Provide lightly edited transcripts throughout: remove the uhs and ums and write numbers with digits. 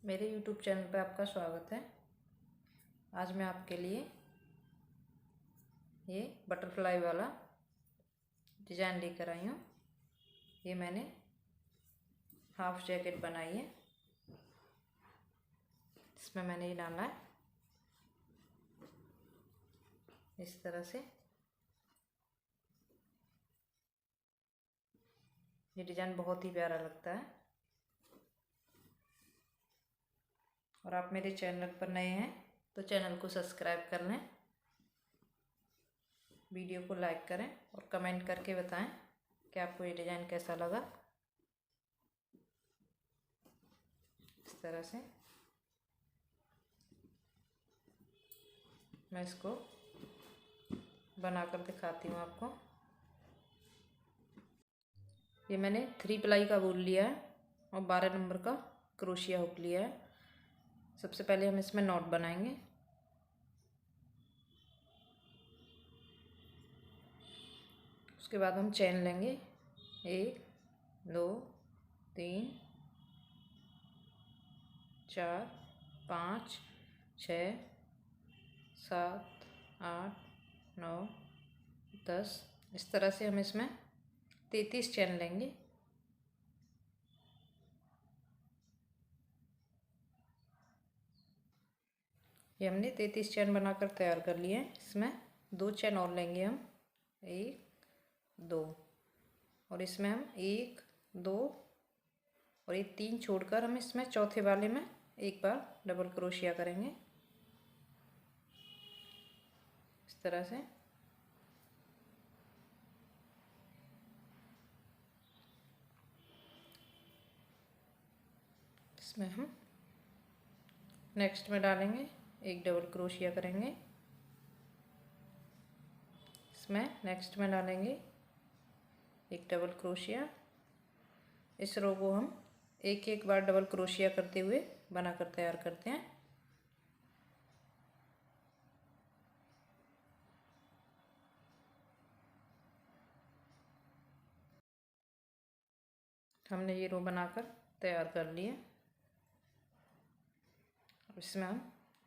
मेरे YouTube channel पर आपका स्वागत है। आज मैं आपके लिए ये बटरफ्लाई वाला डिज़ाइन लेकर आई हूँ। ये मैंने हाफ जैकेट बनाई है। इसमें मैंने ये डाला है इस तरह से। ये डिज़ाइन बहुत ही प्यारा लगता है। और आप मेरे चैनल पर नए हैं तो चैनल को सब्सक्राइब कर लें, वीडियो को लाइक करें और कमेंट करके बताएं कि आपको ये डिज़ाइन कैसा लगा। इस तरह से मैं इसको बनाकर दिखाती हूँ आपको। ये मैंने 3 प्लाई का वूल लिया है और 12 नंबर का क्रोशिया हुक लिया है। सबसे पहले हम इसमें नॉट बनाएंगे। उसके बाद हम चेन लेंगे 1 2 3 4 5 6 7 8 9 10। इस तरह से हम इसमें 33 चेन लेंगे। ये हमने 33 चेन बनाकर तैयार कर लिए हैं। इसमें 2 चेन और लेंगे हम, 1 2, और इसमें हम 1 2 और ये 3 छोड़कर हम इसमें चौथे वाले में एक बार डबल क्रोशिया करेंगे इस तरह से। इसमें हम नेक्स्ट में डालेंगे, एक डबल क्रोशिया करेंगे। इसमें नेक्स्ट में डालेंगे एक डबल क्रोशिया। इस रो को हम एक एक बार डबल क्रोशिया करते हुए बनाकर तैयार करते हैं। हमने ये रो बनाकर तैयार कर लिए। इसमें हम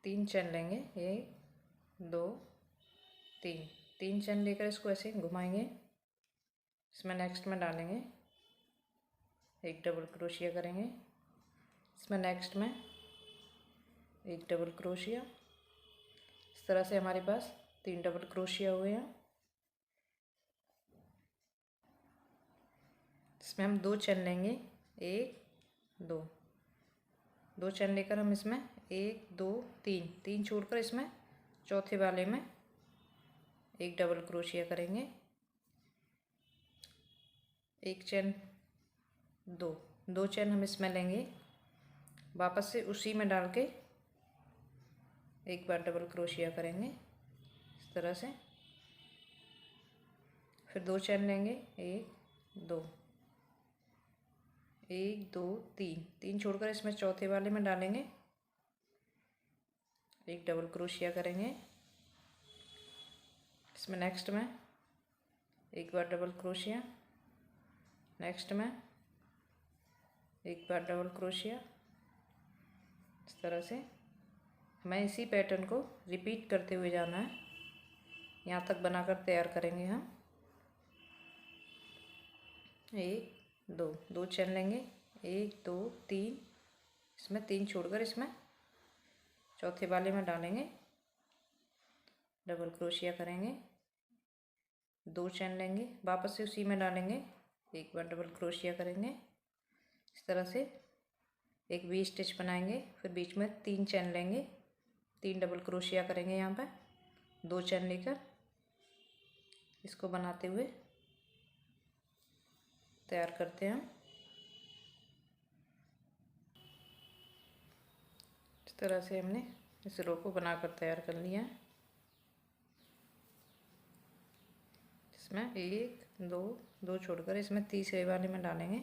3 चेन लेंगे, 1 2 3 चेन लेकर इसको ऐसे घुमाएंगे। इसमें नेक्स्ट में डालेंगे, एक डबल क्रोशिया करेंगे। इसमें नेक्स्ट में एक डबल क्रोशिया। इस तरह से हमारे पास 3 डबल क्रोशिया हुए हैं। इसमें हम 2 चेन लेंगे, 1 2 चेन लेकर हम इसमें 1 2 3 छोड़कर इसमें चौथे वाले में एक डबल क्रोशिया करेंगे। एक चेन 2 चेन हम इसमें लेंगे, वापस से उसी में डाल के एक बार डबल क्रोशिया करेंगे इस तरह से। फिर 2 चेन लेंगे, 1 2 3 छोड़कर इसमें चौथे वाले में डालेंगे, एक डबल क्रोशिया करेंगे। इसमें नेक्स्ट में एक बार डबल क्रोशिया, नेक्स्ट में एक बार डबल क्रोशिया। इस तरह से हमें इसी पैटर्न को रिपीट करते हुए जाना है। यहाँ तक बनाकर तैयार करेंगे हम। 1 2 चेन लेंगे, 1 2 3, इसमें 3 छोड़कर इसमें चौथे वाले में डालेंगे, डबल क्रोशिया करेंगे। 2 चेन लेंगे, वापस से उसी में डालेंगे, एक बार डबल क्रोशिया करेंगे। इस तरह से एक वी स्टिच बनाएंगे। फिर बीच में 3 चेन लेंगे, 3 डबल क्रोशिया करेंगे। यहाँ पर 2 चेन लेकर इसको बनाते हुए तैयार करते हैं। इस तरह से हमने इस रो को बनाकर तैयार कर लिया है। इसमें 1 2 छोड़कर इसमें तीसरे वाले में डालेंगे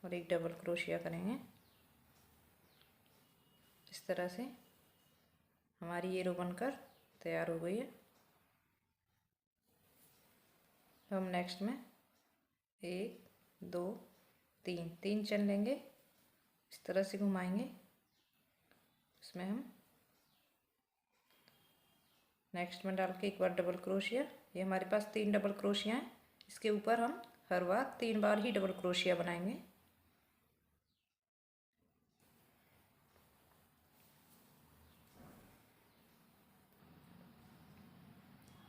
और एक डबल क्रोशिया करेंगे। इस तरह से हमारी ये रो बनकर तैयार हो गई है। हम नेक्स्ट में 1 2 3 चेन लेंगे, इस तरह से घुमाएंगे। इसमें हम नेक्स्ट में डाल के एक बार डबल क्रोशिया। ये हमारे पास 3 डबल क्रोशिया हैं। इसके ऊपर हम हर बार 3 बार ही डबल क्रोशिया बनाएंगे।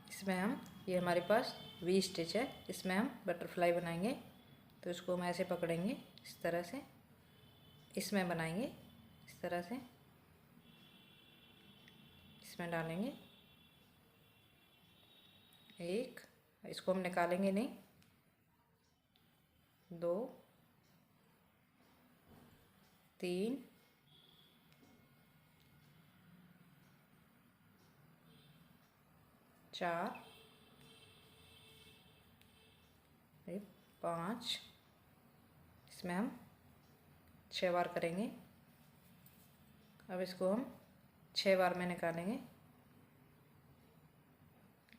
इसमें हम, ये हमारे पास वी स्टिच है, इसमें हम बटरफ्लाई बनाएंगे। तो इसको हम ऐसे पकड़ेंगे, इस तरह से इसमें बनाएंगे, इस तरह से इसमें डालेंगे एक, इसको हम निकालेंगे नहीं, 2 3 4 5, इसमें हम 6 बार करेंगे। अब इसको हम 6 बार में निकालेंगे।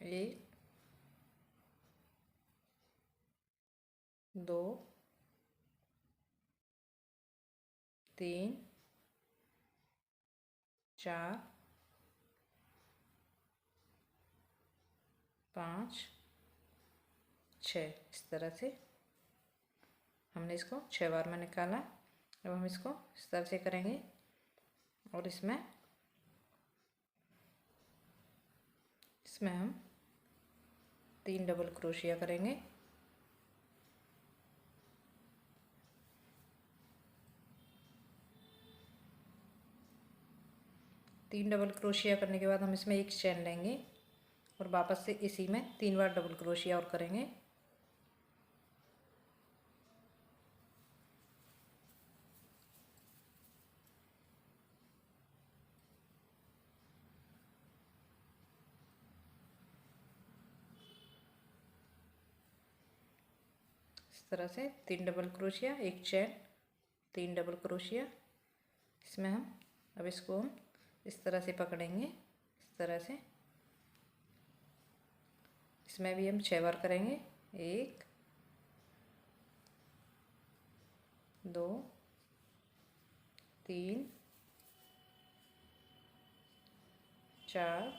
1 2 3 4 5 6, इस तरह से हमने इसको 6 बार में निकाला। अब हम इसको इस तरह से करेंगे और इसमें हम 3 डबल क्रोशिया करेंगे। तीन डबल क्रोशिया करने के बाद हम इसमें एक चेन लेंगे और वापस से इसी में 3 बार डबल क्रोशिया और करेंगे। इस तरह से 3 डबल क्रोशिया, एक चेन, 3 डबल क्रोशिया। इसमें हम अब इसको हम इस तरह से पकड़ेंगे, इस तरह से। इसमें भी हम 6 बार करेंगे। 1 2 3 4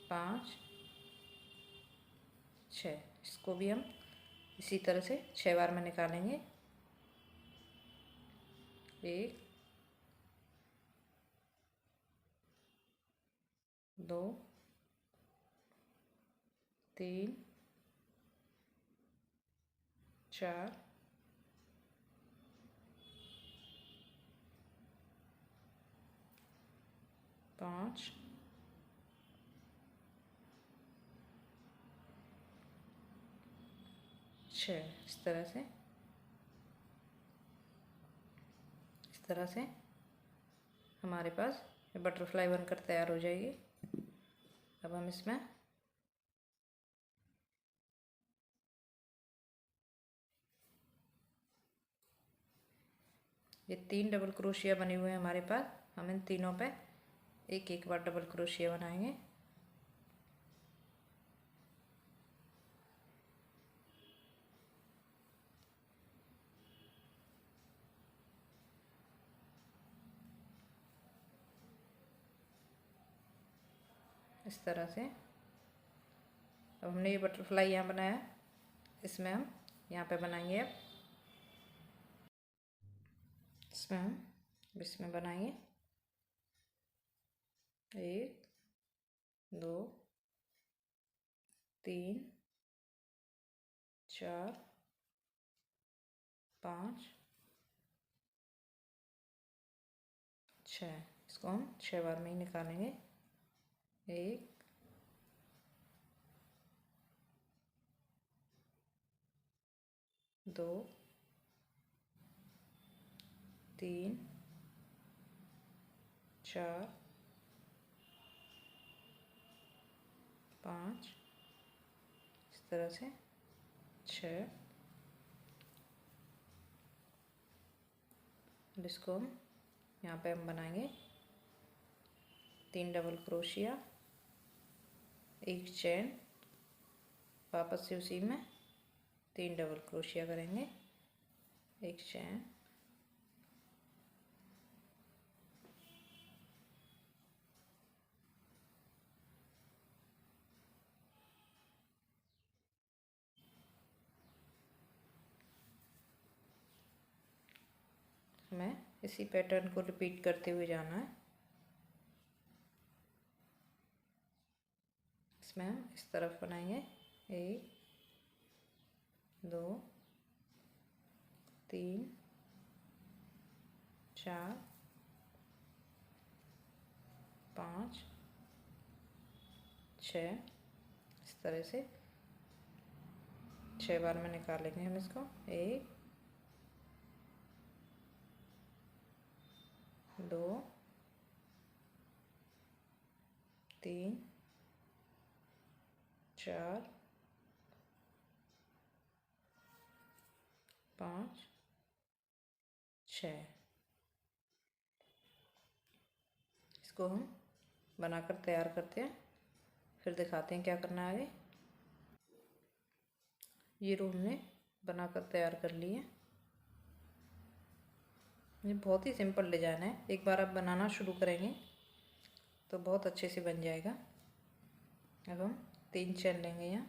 5 6, इसको भी हम इसी तरह से 6 बार में निकालेंगे। 1 2 3 4 5 6, इस तरह से हमारे पास ये बटरफ्लाई बनकर तैयार हो जाएगी। अब हम इसमें ये 3 डबल क्रोशिया बने हुए हैं हमारे पास। हम इन तीनों पे एक एक बार डबल क्रोशिया बनाएंगे। इस तरह से अब हमने ये बटरफ्लाई यहाँ बनाया, इसमें हम यहाँ पे बनाएंगे। अब इसमें बनाएंगे 1 2 3 4 5 6, इसको हम 6 बार में ही निकालेंगे। 1 2 3 4 5, इस तरह से 6। अब इसको हम यहाँ पे हम बनाएंगे 3 डबल क्रोशिया, एक चेन, वापस से उसी में 3 डबल क्रोशिया करेंगे, एक चेन, हमें इसी पैटर्न को रिपीट करते हुए जाना है। इसमें हम इस तरफ बनाएंगे 1 2 3 4 5 6। इस तरह से 6 बार में निकालेंगे हम इसको। 1 2 3 4 5 6। इसको हम बनाकर तैयार करते हैं, फिर दिखाते हैं क्या करना है आगे। ये रो हमने बनाकर तैयार कर ली है। ये बहुत ही सिंपल डिजाइन है, एक बार आप बनाना शुरू करेंगे तो बहुत अच्छे से बन जाएगा। अब हम 3 चेन लेंगे यहाँ,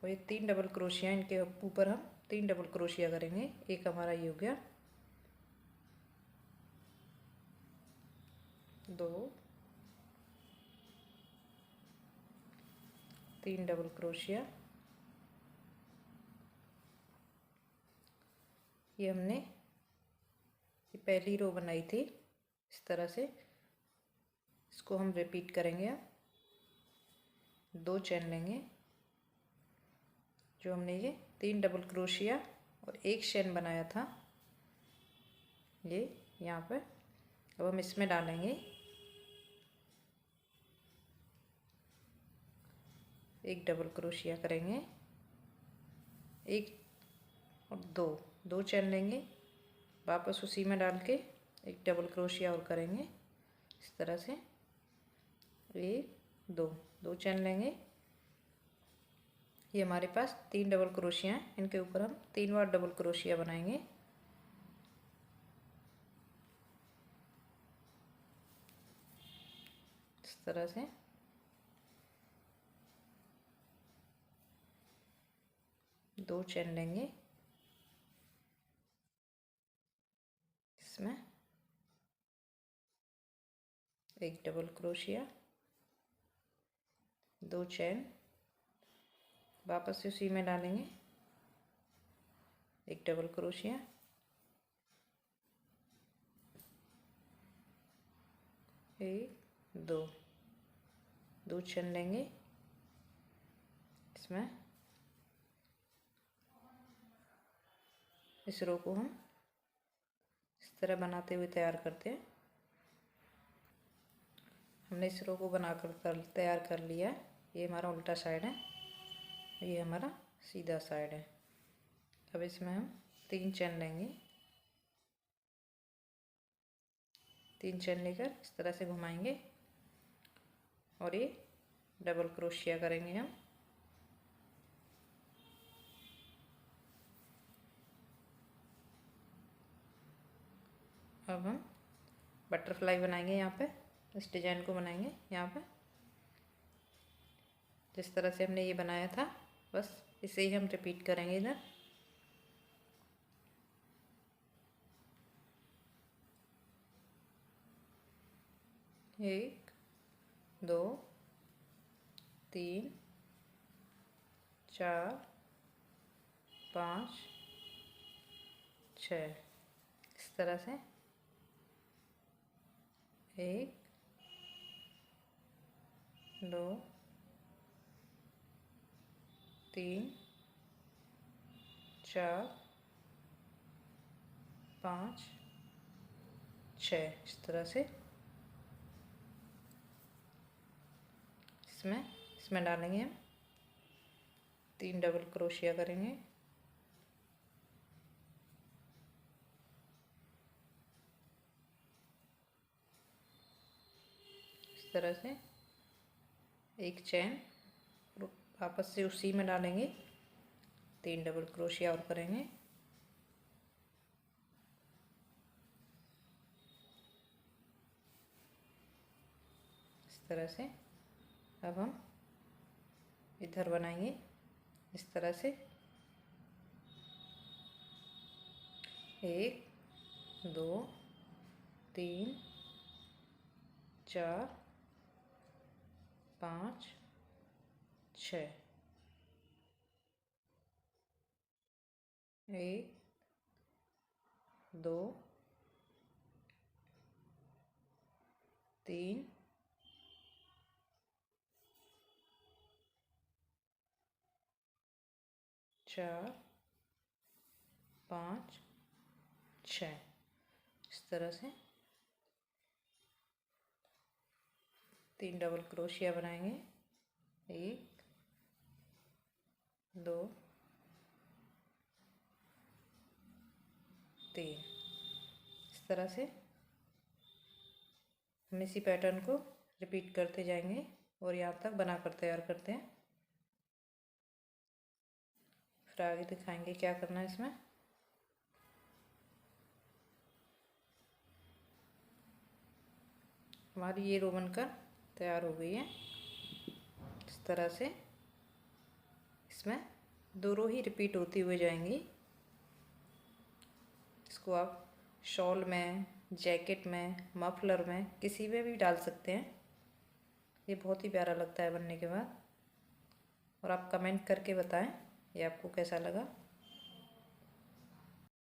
और ये 3 डबल क्रोशिया, इनके ऊपर हम 3 डबल क्रोशिया करेंगे। एक हमारा ये हो गया, 2 3 डबल क्रोशिया। ये हमने ये पहली रो बनाई थी इस तरह से, इसको हम रिपीट करेंगे। अब 2 चेन लेंगे, जो हमने ये 3 डबल क्रोशिया और एक चेन बनाया था ये यहाँ पर। अब हम इसमें डालेंगे 1 डबल क्रोशिया करेंगे, 1 और 2 चेन लेंगे, वापस उसी में डाल के 1 डबल क्रोशिया और करेंगे इस तरह से। 1 2 चेन लेंगे, ये हमारे पास 3 डबल क्रोशिया हैं, इनके ऊपर हम 3 बार डबल क्रोशिया बनाएंगे। इस तरह से 2 चेन लेंगे, इसमें 1 डबल क्रोशिया, 2 चेन, वापस से उसी में डालेंगे 1 डबल क्रोशिया, 1 2 चेन लेंगे, इसमें इस रो को हम इस तरह बनाते हुए तैयार करते हैं। हमने इस रो को बनाकर तैयार कर लिया है। ये हमारा उल्टा साइड है, ये हमारा सीधा साइड है। अब इसमें हम 3 चेन लेंगे, 3 चेन लेकर इस तरह से घुमाएंगे और ये डबल क्रोशिया करेंगे हम। अब हम बटरफ्लाई बनाएंगे, यहाँ पे इस डिजाइन को बनाएंगे। यहाँ पे जिस तरह से हमने ये बनाया था बस इसे ही हम रिपीट करेंगे इधर। एक 2 3 4 5 6। इस तरह से 1 2 3 4 5 6। इस तरह से इसमें डालेंगे हम 3 डबल क्रोशिया करेंगे, इस तरह से 1 चेन, वापस से उसी में डालेंगे 3 डबल क्रोशिया और करेंगे। इस तरह से अब हम इधर बनाएंगे इस तरह से 1 2 3 4 5 6 1 2 3 4 5 6। इस तरह से 3 डबल क्रोशिया बनाएंगे। 1 2 3। इस तरह से हम इसी पैटर्न को रिपीट करते जाएंगे और यहाँ तक बनाकर तैयार करते हैं। फिर आगे दिखाएंगे क्या करना है इसमें। हमारी ये रो बनकर तैयार हो गई है। इस तरह से इसमें 2 रो ही रिपीट होती हुए जाएंगी। इसको आप शॉल में, जैकेट में, मफलर में, किसी में भी डाल सकते हैं। ये बहुत ही प्यारा लगता है बनने के बाद। और आप कमेंट करके बताएं ये आपको कैसा लगा।